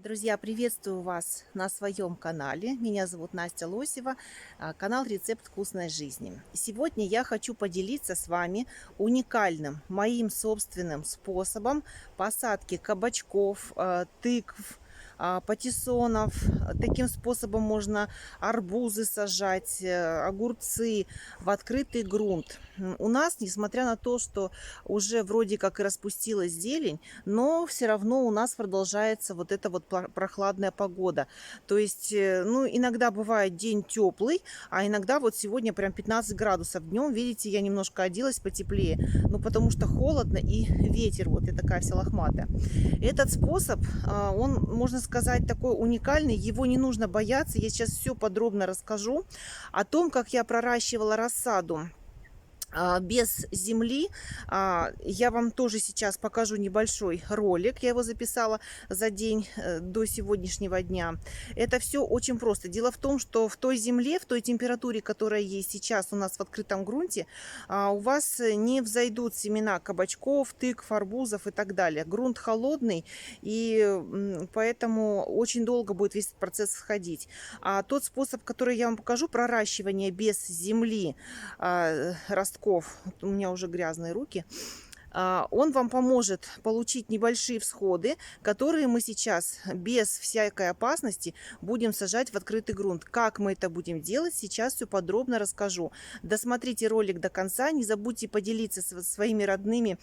Друзья, приветствую вас на своем канале. Меня зовут Настя Лосева, канал «Рецепт вкусной жизни». Сегодня я хочу поделиться с вами уникальным моим собственным способом посадки кабачков, тыкв, патиссонов. Таким способом можно арбузы сажать, огурцы в открытый грунт. У нас, несмотря на то, что уже вроде как и распустилась зелень, но все равно у нас продолжается вот эта вот прохладная погода. То есть, ну, иногда бывает день теплый, а иногда вот сегодня прям 15 градусов днем. Видите, я немножко оделась потеплее, ну, потому что холодно и ветер, вот я такая вся лохматая. Этот способ, он, можно сказать, такой уникальный, его не нужно бояться. Я сейчас все подробно расскажу о том, как я проращивала рассаду без земли. Я вам тоже сейчас покажу небольшой ролик. Я его записала за день до сегодняшнего дня. Это все очень просто. Дело в том, что в той земле, в той температуре, которая есть сейчас у нас в открытом грунте, у вас не взойдут семена кабачков, тыкв, арбузов и так далее. Грунт холодный, и поэтому очень долго будет весь этот процесс входить. А тот способ, который я вам покажу, проращивание без земли ростков, у меня уже грязные руки, он вам поможет получить небольшие всходы, которые мы сейчас без всякой опасности будем сажать в открытый грунт. Как мы это будем делать, сейчас все подробно расскажу. Досмотрите ролик до конца, не забудьте поделиться со своими родными,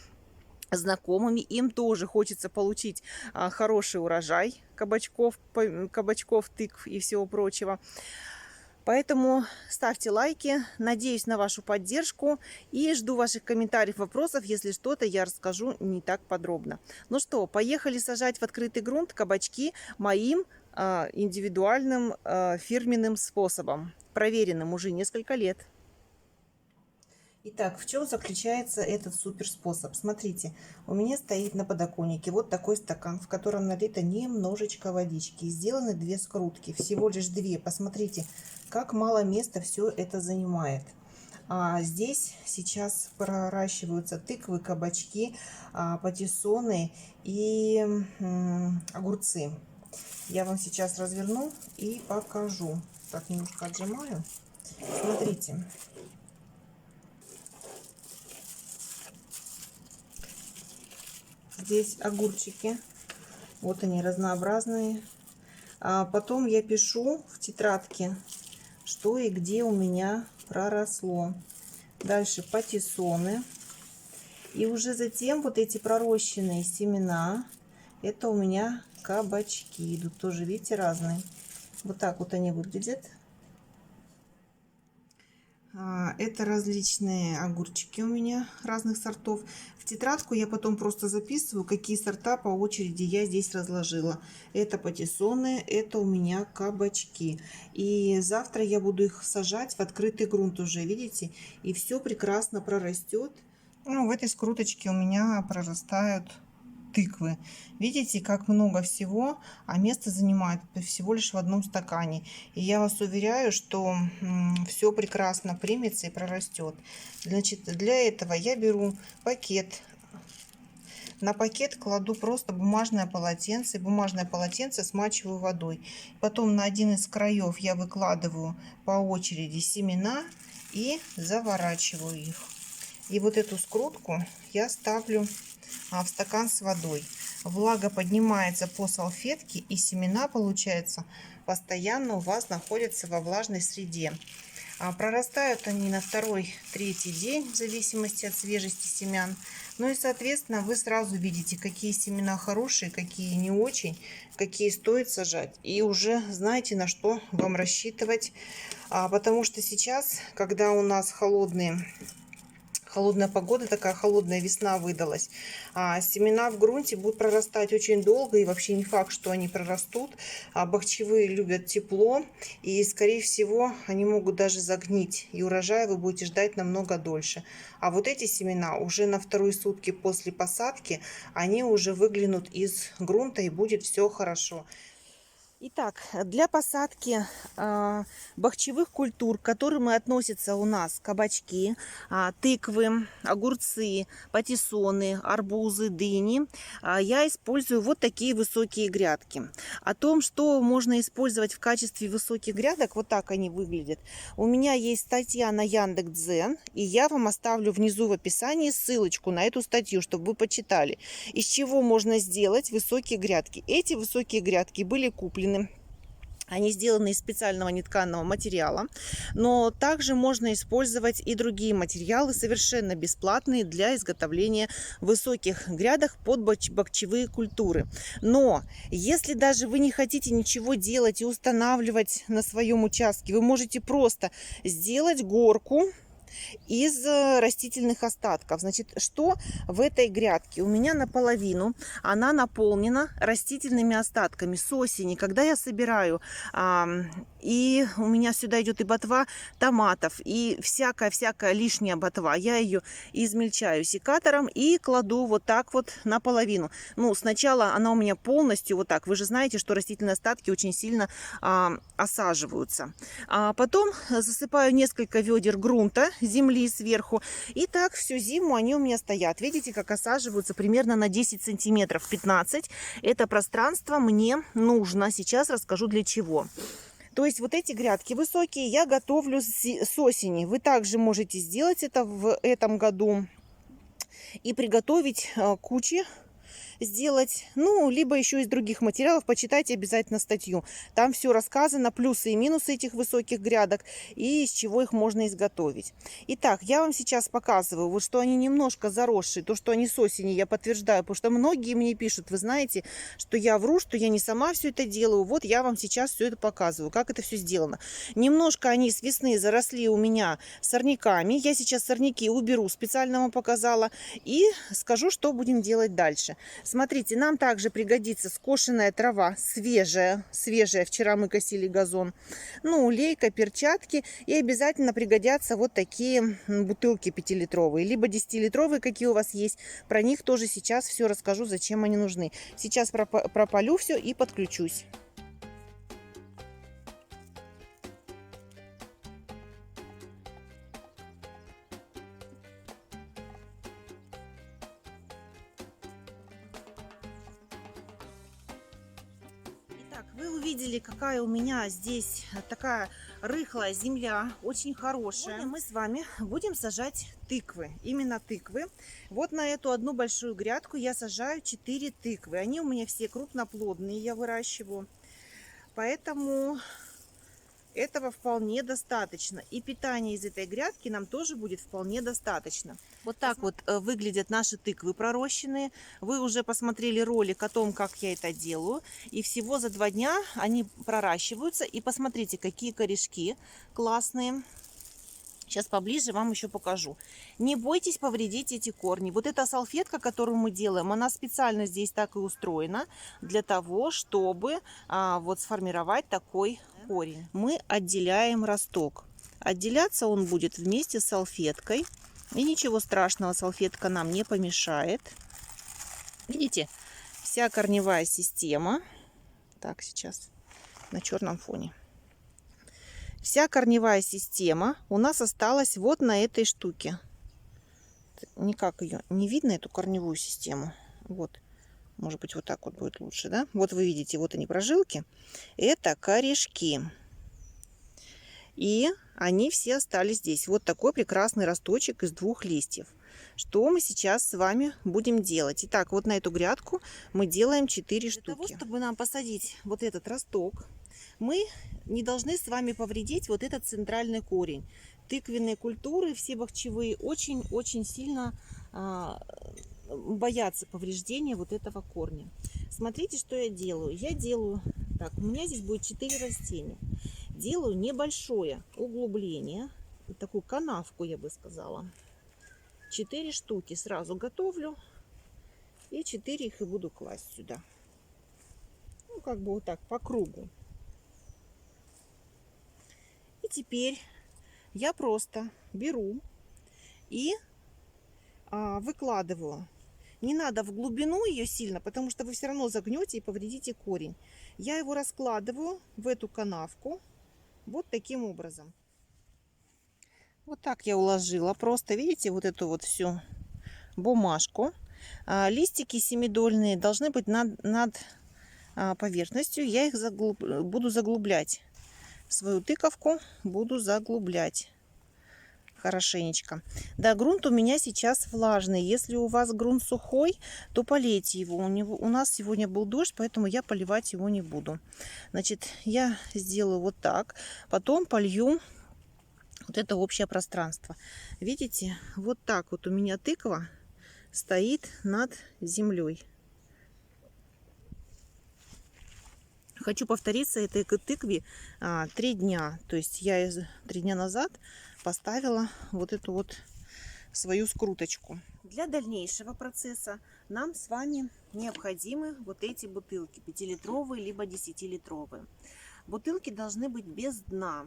знакомыми, им тоже хочется получить хороший урожай кабачков, тыкв и всего прочего. Поэтому ставьте лайки, надеюсь на вашу поддержку и жду ваших комментариев, вопросов, если что-то я расскажу не так подробно. Ну что, поехали сажать в открытый грунт кабачки моим индивидуальным фирменным способом, проверенным уже несколько лет. Итак, в чем заключается этот супер способ? Смотрите, у меня стоит на подоконнике вот такой стакан, в котором налито немножечко водички. Сделаны две скрутки, всего лишь две. Посмотрите, как мало места все это занимает. Здесь сейчас проращиваются тыквы, кабачки, патиссоны и огурцы. Я вам сейчас разверну и покажу. Так, немножко отжимаю. Смотрите. Здесь огурчики, вот они разнообразные. Потом я пишу в тетрадке, что и где у меня проросло. Дальше патиссоны. И уже затем вот эти пророщенные семена, это у меня кабачки идут, тоже, видите, разные. Вот так вот они выглядят. Это различные огурчики у меня разных сортов. В тетрадку я потом просто записываю, какие сорта по очереди я здесь разложила. Это патиссоны, это у меня кабачки. И завтра я буду их сажать в открытый грунт уже, видите? И все прекрасно прорастет. Ну, в этой скруточке у меня прорастают тыквы. Видите, как много всего, а место занимает всего лишь в одном стакане. И я вас уверяю, что все прекрасно примется и прорастет. Значит, для этого я беру пакет. На пакет кладу просто бумажное полотенце смачиваю водой. Потом на один из краев я выкладываю по очереди семена и заворачиваю их. И вот эту скрутку я ставлю в стакан с водой. Влага поднимается по салфетке, и семена, получается, постоянно у вас находятся во влажной среде. Прорастают они на второй-третий день, в зависимости от свежести семян. Ну и, соответственно, вы сразу видите, какие семена хорошие, какие не очень, какие стоит сажать. И уже знаете, на что вам рассчитывать. Потому что сейчас, когда у нас холодная погода, такая холодная весна выдалась, семена в грунте будут прорастать очень долго, и вообще не факт, что они прорастут. Бахчевые любят тепло, и скорее всего они могут даже загнить, и урожая вы будете ждать намного дольше. А вот эти семена уже на вторые сутки после посадки, они уже выглянут из грунта, и будет все хорошо. Итак, для посадки бахчевых культур, к которым относятся у нас кабачки, тыквы, огурцы, патиссоны, арбузы, дыни, я использую вот такие высокие грядки. О том, что можно использовать в качестве высоких грядок, вот так они выглядят. У меня есть статья на Яндекс.Дзен, и я вам оставлю внизу в описании ссылочку на эту статью, чтобы вы почитали, из чего можно сделать высокие грядки. Эти высокие грядки были куплены. Они сделаны из специального нетканного материала, но также можно использовать и другие материалы, совершенно бесплатные для изготовления высоких грядок под бахчевые культуры. Но если даже вы не хотите ничего делать и устанавливать на своем участке, вы можете просто сделать горку из растительных остатков. Значит, что в этой грядке? У меня наполовину она наполнена растительными остатками с осени, когда я собираю, и у меня сюда идет и ботва томатов, и всякая лишняя ботва. Я ее измельчаю секатором и кладу вот так вот наполовину. Ну, сначала она у меня полностью вот так. Вы же знаете, что растительные остатки очень сильно осаживаются. Потом засыпаю несколько ведер грунта, земли сверху. И так всю зиму они у меня стоят. Видите, как осаживаются примерно на 10 сантиметров, 15. Это пространство мне нужно. Сейчас расскажу для чего. То есть вот эти грядки высокие я готовлю с осени. Вы также можете сделать это в этом году и приготовить кучи. Сделать, ну, либо еще из других материалов, почитайте обязательно статью. Там все рассказано, плюсы и минусы этих высоких грядок и из чего их можно изготовить. Итак, я вам сейчас показываю, вот что они немножко заросшие, то, что они с осени, я подтверждаю, потому что многие мне пишут, вы знаете, что я вру, что я не сама все это делаю. Вот я вам сейчас все это показываю, как это все сделано. Немножко они с весны заросли у меня сорняками. Я сейчас сорняки уберу, специально вам показала, и скажу, что будем делать дальше. Смотрите, нам также пригодится скошенная трава, свежая. Вчера мы косили газон. Ну, лейка, перчатки. И обязательно пригодятся вот такие бутылки 5-литровые. Либо 10-литровые, какие у вас есть. Про них тоже сейчас все расскажу, зачем они нужны. Сейчас пропалю все и подключусь. Итак, вы увидели, какая у меня здесь такая рыхлая земля, очень хорошая. Сегодня мы с вами будем сажать тыквы, именно тыквы. Вот на эту одну большую грядку я сажаю 4 тыквы. Они у меня все крупноплодные, я выращиваю. Поэтому этого вполне достаточно. И питания из этой грядки нам тоже будет вполне достаточно. Вот так вот выглядят наши тыквы пророщенные. Вы уже посмотрели ролик о том, как я это делаю. И всего за 2 дня они проращиваются. И посмотрите, какие корешки классные. Сейчас поближе вам еще покажу. Не бойтесь повредить эти корни. Вот эта салфетка, которую мы делаем, она специально здесь так и устроена для того, чтобы вот сформировать такой корень. Мы отделяем росток. Отделяться он будет вместе с салфеткой. И ничего страшного, салфетка нам не помешает. Видите, вся корневая система. Так, сейчас на черном фоне. Вся корневая система у нас осталась вот на этой штуке. Никак ее не видно, эту корневую систему. Вот, может быть, вот так вот будет лучше, да? Вот вы видите, вот они прожилки. Это корешки. И они все остались здесь. Вот такой прекрасный росточек из 2 листьев. Что мы сейчас с вами будем делать? Итак, вот на эту грядку мы делаем 4 штуки. Для того, чтобы нам посадить вот этот росток, мы не должны с вами повредить вот этот центральный корень. Тыквенные культуры, все бахчевые, очень-очень сильно боятся повреждения вот этого корня. Смотрите, что я делаю. Я делаю так, у меня здесь будет 4 растения. Делаю небольшое углубление, такую канавку, я бы сказала. 4 штуки сразу готовлю. И 4 их и буду класть сюда. Ну, как бы вот так, по кругу. И теперь я просто беру и выкладываю Не надо в глубину ее сильно, потому что вы все равно загнете и повредите корень. Я его раскладываю в эту канавку вот таким образом. Вот так я уложила просто, видите, вот эту вот всю бумажку. Листики семидольные должны быть над поверхностью. Я их буду заглублять. Свою тыковку буду заглублять хорошенечко. Да, грунт у меня сейчас влажный. Если у вас грунт сухой, то полейте его. У нас сегодня был дождь, поэтому я поливать его не буду. Значит, я сделаю вот так. Потом полью вот это общее пространство. Видите, вот так вот у меня тыква стоит над землей. Хочу повториться этой тыкве 3 дня. То есть я 3 дня назад поставила вот эту вот свою скруточку. Для дальнейшего процесса нам с вами необходимы вот эти бутылки 5-литровые либо 10-литровые. Бутылки должны быть без дна.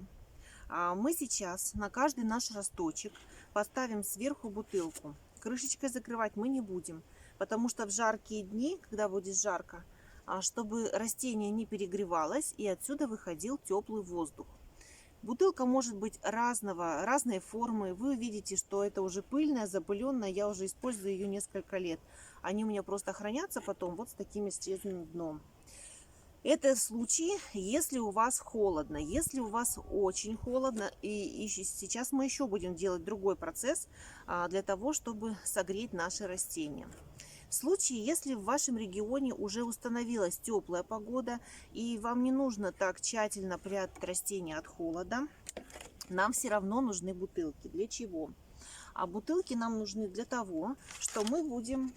Мы сейчас на каждый наш росточек поставим сверху бутылку. Крышечкой закрывать мы не будем, потому что в жаркие дни, когда будет жарко, чтобы растение не перегревалось и отсюда выходил теплый воздух. Бутылка может быть разной формы. Вы видите, что это уже пыльная, запыленная. Я уже использую ее несколько лет. Они у меня просто хранятся потом вот с таким срезанным дном. Это случай, если у вас холодно. Если у вас очень холодно, и сейчас мы еще будем делать другой процесс для того, чтобы согреть наши растения. В случае, если в вашем регионе уже установилась теплая погода и вам не нужно так тщательно прятать растения от холода, нам все равно нужны бутылки. Для чего? А бутылки нам нужны для того, что мы будем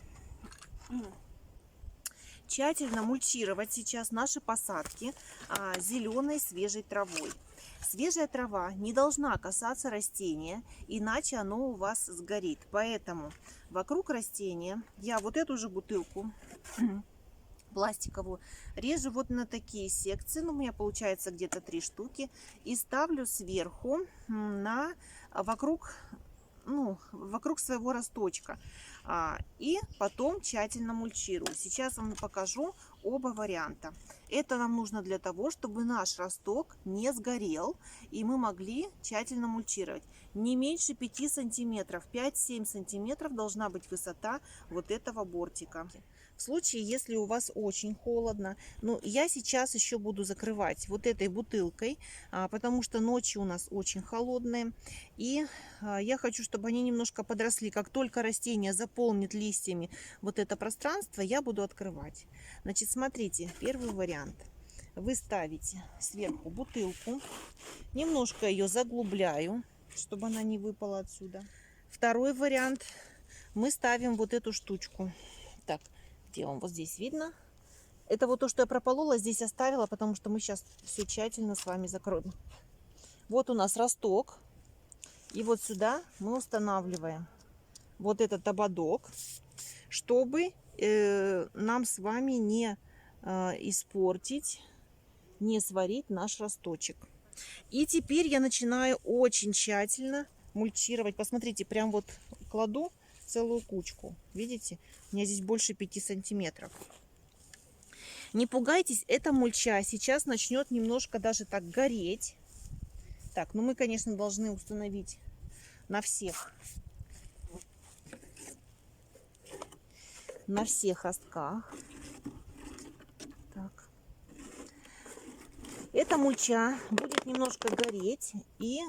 тщательно мульчировать сейчас наши посадки зеленой свежей травой. Свежая трава не должна касаться растения, иначе оно у вас сгорит. Поэтому вокруг растения я вот эту же бутылку пластиковую режу вот на такие секции. Ну, у меня получается где-то 3 штуки. И ставлю сверху вокруг своего росточка. И потом тщательно мульчирую. Сейчас вам покажу оба варианта. Это нам нужно для того, чтобы наш росток не сгорел и мы могли тщательно мульчировать. Не меньше 5 сантиметров, 5-7 сантиметров должна быть высота вот этого бортика. В случае, если у вас очень холодно, я сейчас еще буду закрывать вот этой бутылкой, потому что ночи у нас очень холодные. И я хочу, чтобы они немножко подросли. Как только растение заполнит листьями вот это пространство, я буду открывать. Значит, смотрите, первый вариант. Вы ставите сверху бутылку, немножко ее заглубляю, чтобы она не выпала отсюда. Второй вариант. Мы ставим вот эту штучку. Так, где вам? Вот здесь видно. Это вот то, что я прополола, здесь оставила, потому что мы сейчас все тщательно с вами закроем. Вот у нас росток. И вот сюда мы устанавливаем вот этот ободок, чтобы нам с вами не испортить, не сварить наш росточек. И теперь я начинаю очень тщательно мульчировать. Посмотрите, прям вот кладу целую кучку. Видите? У меня здесь больше 5 сантиметров. Не пугайтесь, эта мульча сейчас начнет немножко даже так гореть. Так, мы, конечно, должны установить на всех ростках. Так. Эта мульча будет немножко гореть и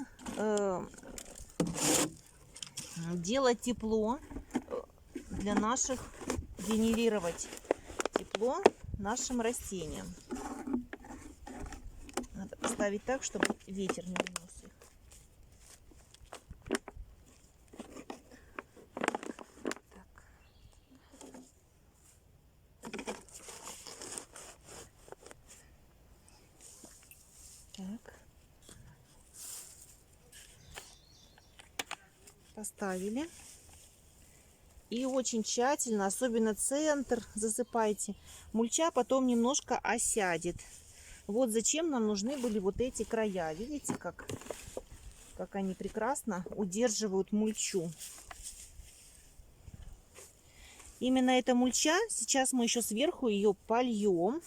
делать тепло для генерировать тепло нашим растениям. Надо поставить так, чтобы ветер не унес их. Так. Поставили. И очень тщательно, особенно центр, засыпайте. Мульча потом немножко осядет. Вот зачем нам нужны были вот эти края. Видите, как они прекрасно удерживают мульчу. именно эта мульча. Сейчас мы еще сверху ее польем.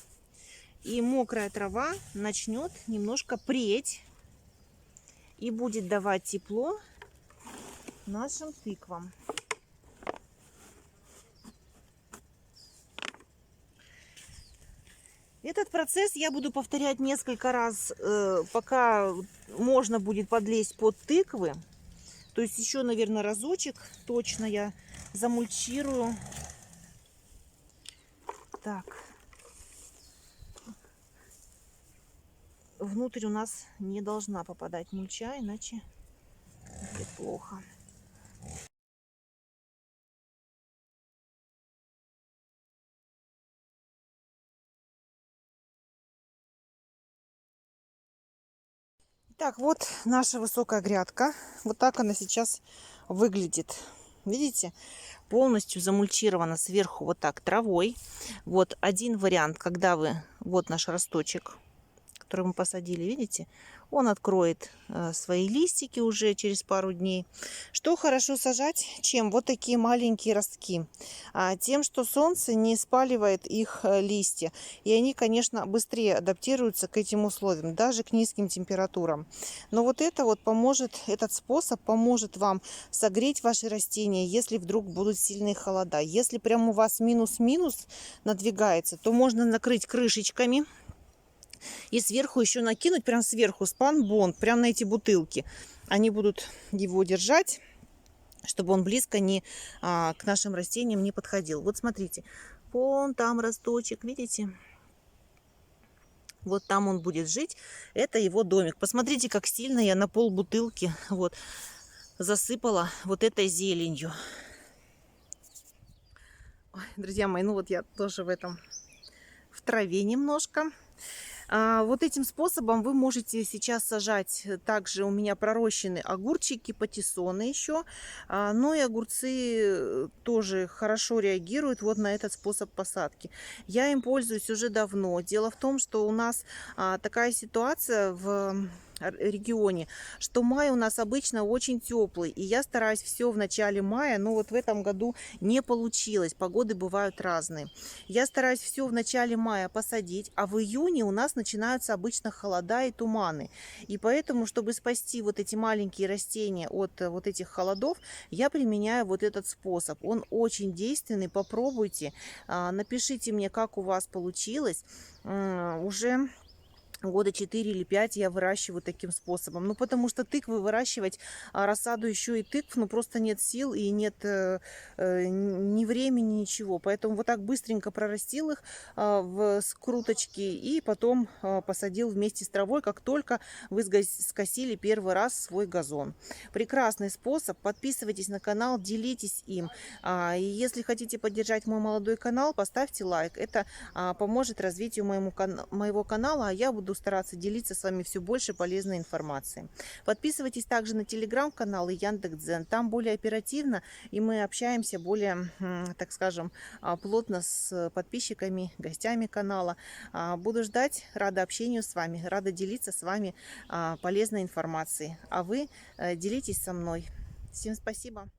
И мокрая трава начнет немножко преть. И будет давать тепло нашим тыквам. Этот процесс я буду повторять несколько раз, пока можно будет подлезть под тыквы. То есть еще, наверное, разочек точно я замульчирую. Так. Внутрь у нас не должна попадать мульча, иначе будет плохо. Так, вот наша высокая грядка. Вот так она сейчас выглядит. Видите? Полностью замульчирована сверху вот так травой. Вот один вариант, когда вы... Вот наш росточек, который мы посадили, видите? Он откроет свои листики уже через пару дней. Что хорошо сажать? Чем? Вот такие маленькие ростки. Тем, что солнце не спаливает их листья. И они, конечно, быстрее адаптируются к этим условиям, даже к низким температурам. Но вот это вот поможет, этот способ поможет вам согреть ваши растения, если вдруг будут сильные холода. Если прям у вас минус-минус надвигается, то можно накрыть крышечками. И сверху еще накинуть, прям сверху спанбонд, прям на эти бутылки. Они будут его держать, чтобы он близко к нашим растениям не подходил. Вот смотрите, вон там росточек, видите? Вот там он будет жить. Это его домик. Посмотрите, как сильно я на пол бутылки вот засыпала вот этой зеленью. Ой, друзья мои, ну вот я тоже в траве немножко. Вот этим способом вы можете сейчас сажать. Также у меня пророщены огурчики, патиссоны еще. Но и огурцы тоже хорошо реагируют вот на этот способ посадки. Я им пользуюсь уже давно. Дело в том, что у нас такая ситуация в регионе, что май у нас обычно очень теплый, и я стараюсь все в начале мая, но вот в этом году не получилось, погоды бывают разные. Я стараюсь все в начале мая посадить, а в июне у нас начинаются обычно холода и туманы, и поэтому, чтобы спасти вот эти маленькие растения от вот этих холодов, я применяю вот этот способ. Он очень действенный, попробуйте, напишите мне, как у вас получилось. Уже года 4 или 5 я выращиваю таким способом. Ну, потому что тыквы выращивать, рассаду еще и тыкв, ну, просто нет сил и нет ни времени, ничего. Поэтому вот так быстренько прорастил их в скруточки и потом посадил вместе с травой, как только вы скосили первый раз свой газон. Прекрасный способ. Подписывайтесь на канал, делитесь им. И если хотите поддержать мой молодой канал, поставьте лайк. Это поможет развитию моего канала, а я буду стараться делиться с вами все больше полезной информацией. Подписывайтесь также на телеграм-канал и Яндекс.Дзен. Там более оперативно, и мы общаемся более, так скажем, плотно с подписчиками, гостями канала. Буду ждать, рада общению с вами, рада делиться с вами полезной информацией. А вы делитесь со мной. Всем спасибо.